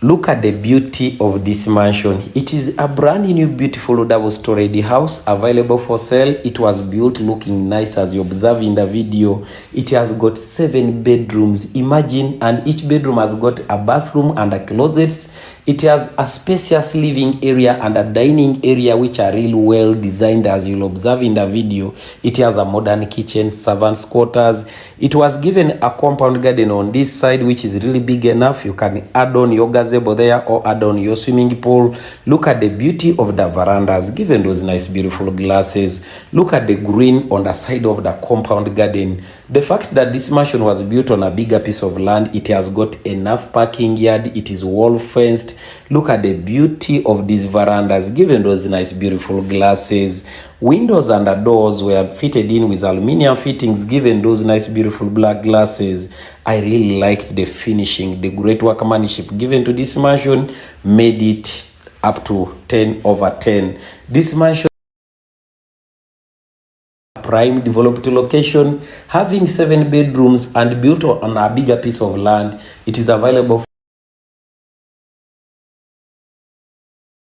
Look at the beauty of this mansion. It is a brand new beautiful double-storied house available for sale. It was built looking nice as you observe in the video. It has got 7 bedrooms. Imagine, and each bedroom has got a bathroom and a closet. It has a spacious living area and a dining area which are really well designed as you'll observe in the video. It has a modern kitchen, servants quarters. It was given a compound garden on this side which is really big enough. You can add on your gazebo there or add on your swimming pool. Look at the beauty of the verandas, given those nice beautiful glasses. Look at the green on the side of the compound garden. The fact that this mansion was built on a bigger piece of land, it has got enough parking yard, it is wall fenced. Look at the beauty of these verandas, given those nice beautiful glasses. Windows and the doors were fitted in with aluminium fittings, given those nice beautiful black glasses. I really liked the finishing. The great workmanship given to this mansion made it up to 10/10. This mansion prime developed location, having 7 bedrooms and built on a bigger piece of land. It is available.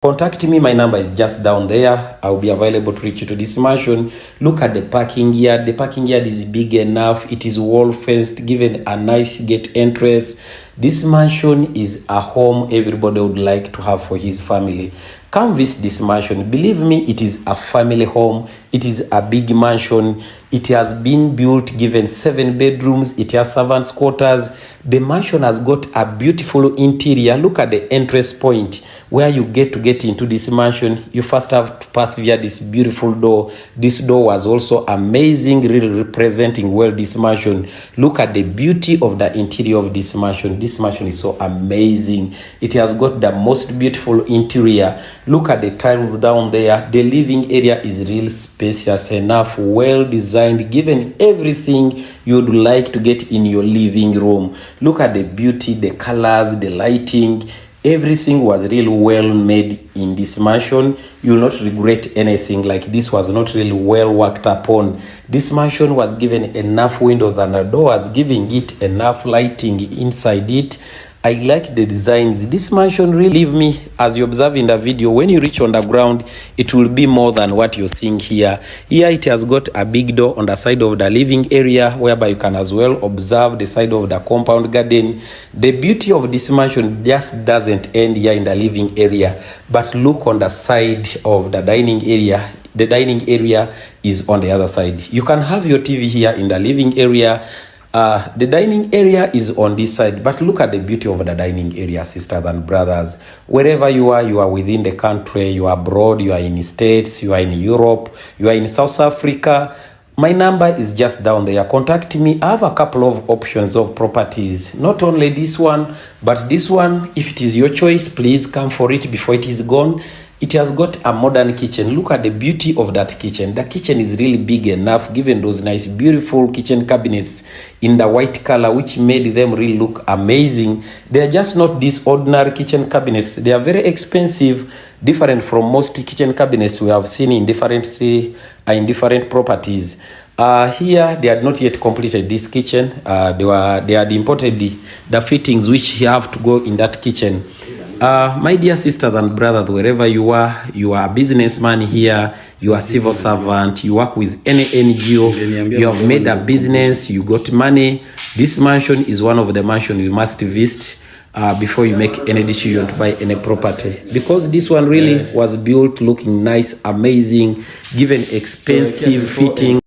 Contact me, my number is just down there. I'll be available to reach you to this mansion. Look at the parking yard. The parking yard is big enough. It is wall fenced, given a nice gate entrance. This mansion is a home everybody would like to have for his family. Come visit this mansion. Believe me, it is a family home. It is a big mansion. It has been built, given 7 bedrooms. It has servants' quarters. The mansion has got a beautiful interior. Look at the entrance point where you get into this mansion. You first have to pass via this beautiful door. This door was also amazing, really representing well this mansion. Look at the beauty of the interior of this mansion. This mansion is so amazing. It has got the most beautiful interior. Look at the tiles down there. The living area is real spacious enough, well designed, given everything you would like to get in your living room. Look at the beauty, the colors, the lighting. Everything was really well made in this mansion. You will not regret anything. Like, this was not really well worked upon. This mansion was given enough windows and doors, giving it enough lighting inside it. I like the designs. This mansion really, leave me, as you observe in the video, when you reach on the ground, it will be more than what you're seeing here. Here it has got a big door on the side of the living area, whereby you can as well observe the side of the compound garden. The beauty of this mansion just doesn't end here in the living area, but look on the side of the dining area. The dining area is on the other side. You can have your TV here in the living area. The dining area is on this side, but look at the beauty of the dining area, sisters and brothers. Wherever you are within the country, you are abroad, you are in the States, you are in Europe, you are in South Africa, my number is just down there. Contact me. I have a couple of options of properties. Not only this one, but this one. If it is your choice, please come for it before it is gone. It has got a modern kitchen. Look at the beauty of that kitchen. The kitchen is really big enough, given those nice, beautiful kitchen cabinets in the white color, which made them really look amazing. They are just not these ordinary kitchen cabinets. They are very expensive, different from most kitchen cabinets we have seen in different properties. Here they had not yet completed this kitchen. They had imported the fittings which have to go in that kitchen. My dear sisters and brothers, wherever you are a businessman here, you are a civil servant, you work with any NGO, you have made a business, you got money. This mansion is one of the mansions you must visit before you make any decision to buy any property, because this one really was built looking nice, amazing, given expensive fitting.